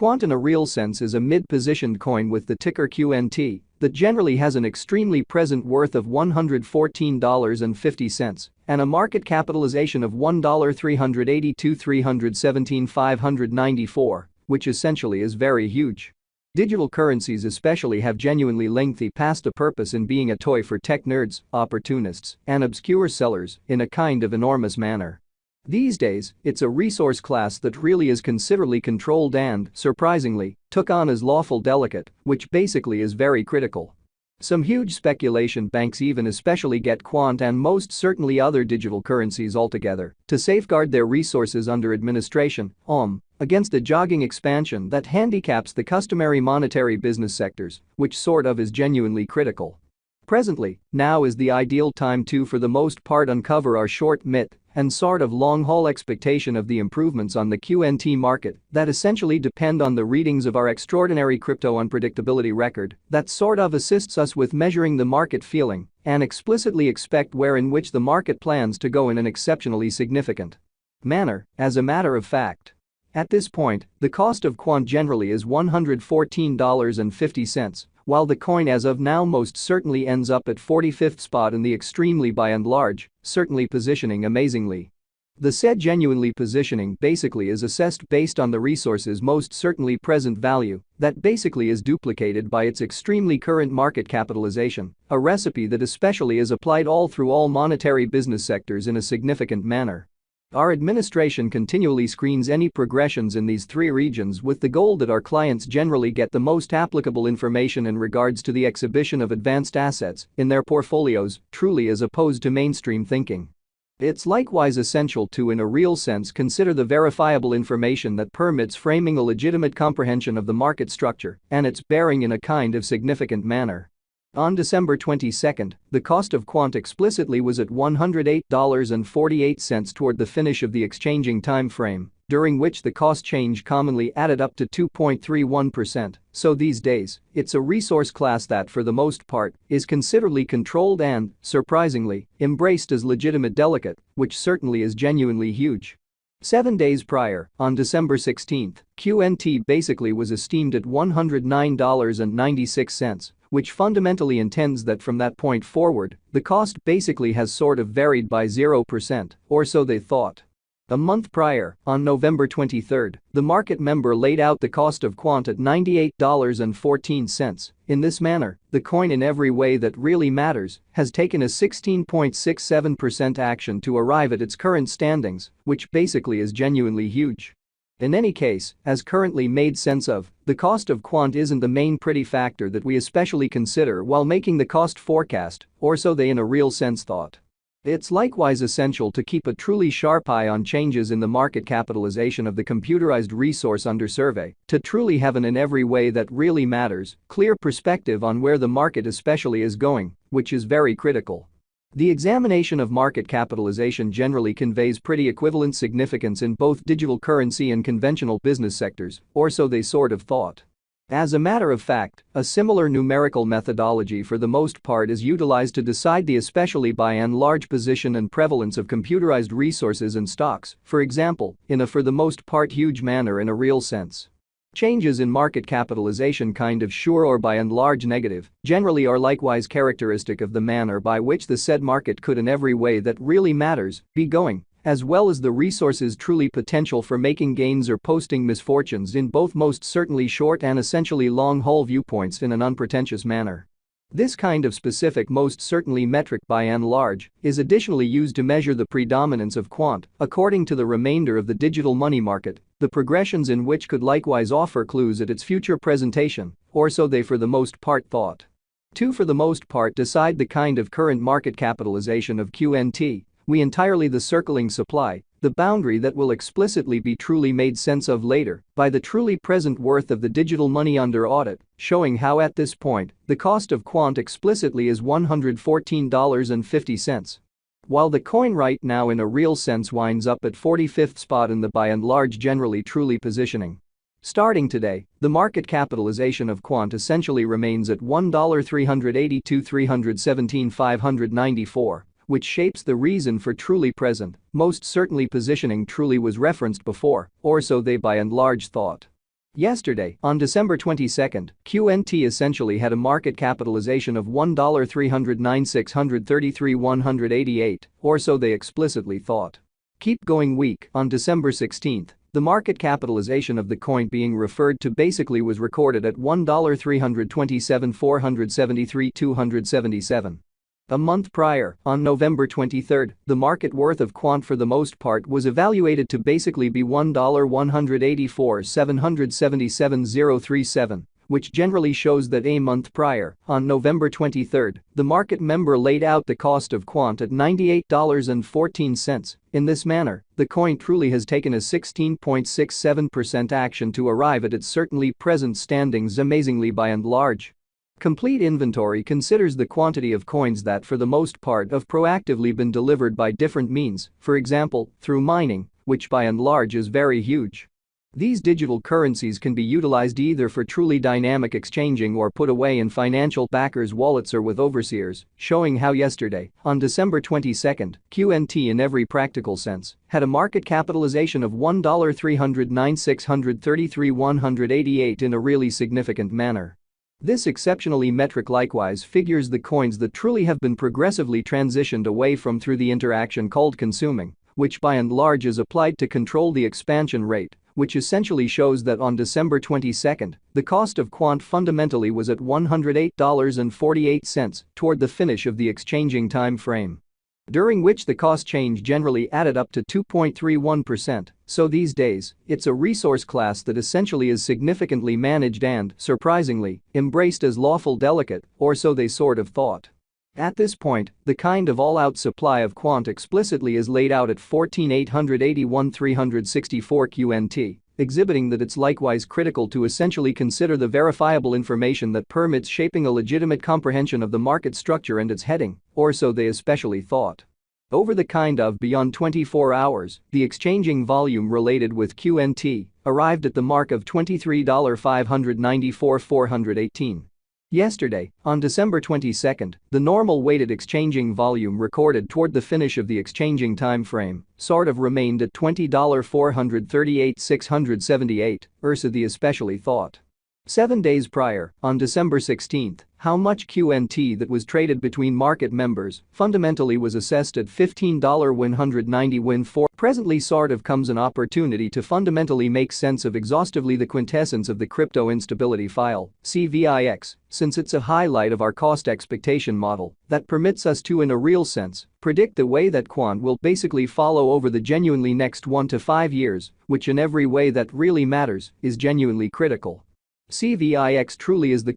Quant in a real sense is a mid-positioned coin with the ticker QNT that generally has an extremely present worth of $114.50 and a market capitalization of $1,382,317,594, which essentially is very huge. Digital currencies especially have genuinely lengthy past a purpose in being a toy for tech nerds, opportunists, and obscure sellers in a kind of enormous manner. These days, it's a resource class that really is considerably controlled and, surprisingly, took on as lawful delicate, which basically is very critical. Some huge speculation banks even especially get Quant and most certainly other digital currencies altogether to safeguard their resources under administration, against a jogging expansion that handicaps the customary monetary business sectors, which sort of is genuinely critical. Presently, now is the ideal time to for the most part uncover our short mid and sort of long-haul expectation of the improvements on the QNT market that essentially depend on the readings of our extraordinary crypto unpredictability record that sort of assists us with measuring the market feeling and explicitly expect where in which the market plans to go in an exceptionally significant manner, as a matter of fact. At this point, the cost of Quant generally is $114.50, while the coin as of now most certainly ends up at 45th spot in the extremely by and large, certainly positioning amazingly. The said genuinely positioning basically is assessed based on the resource's most certainly present value that basically is duplicated by its extremely current market capitalization, a recipe that especially is applied all through all monetary business sectors in a significant manner. Our administration continually screens any progressions in these three regions with the goal that our clients generally get the most applicable information in regards to the exhibition of advanced assets in their portfolios, truly as opposed to mainstream thinking. It's likewise essential to in a real sense consider the verifiable information that permits framing a legitimate comprehension of the market structure and its bearing in a kind of significant manner. On December 22, the cost of Quant explicitly was at $108.48 toward the finish of the exchanging time frame, during which the cost change commonly added up to 2.31%, so these days, it's a resource class that for the most part is considerably controlled and, surprisingly, embraced as legitimate delicate, which certainly is genuinely huge. 7 days prior, on December 16, QNT basically was esteemed at $109.96, which fundamentally intends that from that point forward, the cost basically has sort of varied by 0%, or so they thought. A month prior, on November 23, the market member laid out the cost of Quant at $98.14. In this manner, the coin in every way that really matters has taken a 16.67% action to arrive at its current standings, which basically is genuinely huge. In any case, as currently made sense of, the cost of Quant isn't the main pretty factor that we especially consider while making the cost forecast, or so they in a real sense thought. It's likewise essential to keep a truly sharp eye on changes in the market capitalization of the computerized resource under survey to truly have an in every way that really matters, clear perspective on where the market especially is going, which is very critical. The examination of market capitalization generally conveys pretty equivalent significance in both digital currency and conventional business sectors, or so they sort of thought. As a matter of fact, a similar numerical methodology for the most part is utilized to decide the especially by and large position and prevalence of computerized resources and stocks, for example, in a for the most part huge manner in a real sense. Changes in market capitalization kind of sure or by and large negative generally are likewise characteristic of the manner by which the said market could in every way that really matters be going, as well as the resource's truly potential for making gains or posting misfortunes in both most certainly short and essentially long-haul viewpoints in an unpretentious manner. This kind of specific most certainly metric by and large is additionally used to measure the predominance of Quant according to the remainder of the digital money market, the progressions in which could likewise offer clues at its future presentation, or so they for the most part thought. To for the most part decide the kind of current market capitalization of QNT, we entirely the circling supply, the boundary that will explicitly be truly made sense of later by the truly present worth of the digital money under audit, showing how at this point, the cost of Quant explicitly is $114.50. While the coin right now in a real sense winds up at 45th spot in the by and large generally truly positioning. Starting today, the market capitalization of Quant essentially remains at $1,382,317,594. Which shapes the reason for truly present, most certainly positioning truly was referenced before, or so they by and large thought. Yesterday, on December 22, QNT essentially had a market capitalization of $1,309,633,188, or so they explicitly thought. Keep going week. On December 16, the market capitalization of the coin being referred to basically was recorded at $1,327,473,277. A month prior, on November 23, the market worth of Quant for the most part was evaluated to basically be $1,184,777,037, which generally shows that a month prior, on November 23, the market member laid out the cost of Quant at $98.14. In this manner, the coin truly has taken a 16.67% action to arrive at its certainly present standings amazingly by and large. Complete inventory considers the quantity of coins that for the most part have proactively been delivered by different means, for example, through mining, which by and large is very huge. These digital currencies can be utilized either for truly dynamic exchanging or put away in financial backers' wallets or with overseers, showing how yesterday, on December 22, QNT in every practical sense had a market capitalization of $1,309,633,188 in a really significant manner. This exceptionally metric likewise figures the coins that truly have been progressively transitioned away from through the interaction called consuming, which by and large is applied to control the expansion rate, which essentially shows that on December 22, the cost of Quant fundamentally was at $108.48 toward the finish of the exchanging time frame, during which the cost change generally added up to 2.31%, so these days, it's a resource class that essentially is significantly managed and, surprisingly, embraced as lawful delicate, or so they sort of thought. At this point, the kind of all-out supply of Quant explicitly is laid out at 14,881,364 QNT, exhibiting that it's likewise critical to essentially consider the verifiable information that permits shaping a legitimate comprehension of the market structure and its heading, or so they especially thought. Over the kind of beyond 24 hours, the exchanging volume related with QNT arrived at the mark of $23,594,418. Yesterday, on December 22, the normal weighted exchanging volume recorded toward the finish of the exchanging time frame sort of remained at $20,438,678, so the especially thought. 7 days prior, on December 16, how much QNT that was traded between market members fundamentally was assessed at $15,190 presently sort of comes an opportunity to fundamentally make sense of exhaustively the quintessence of the crypto instability file, CVIX, since it's a highlight of our cost expectation model that permits us to in a real sense predict the way that Quant will basically follow over the genuinely next 1 to 5 years, which in every way that really matters is genuinely critical. CVIX truly is the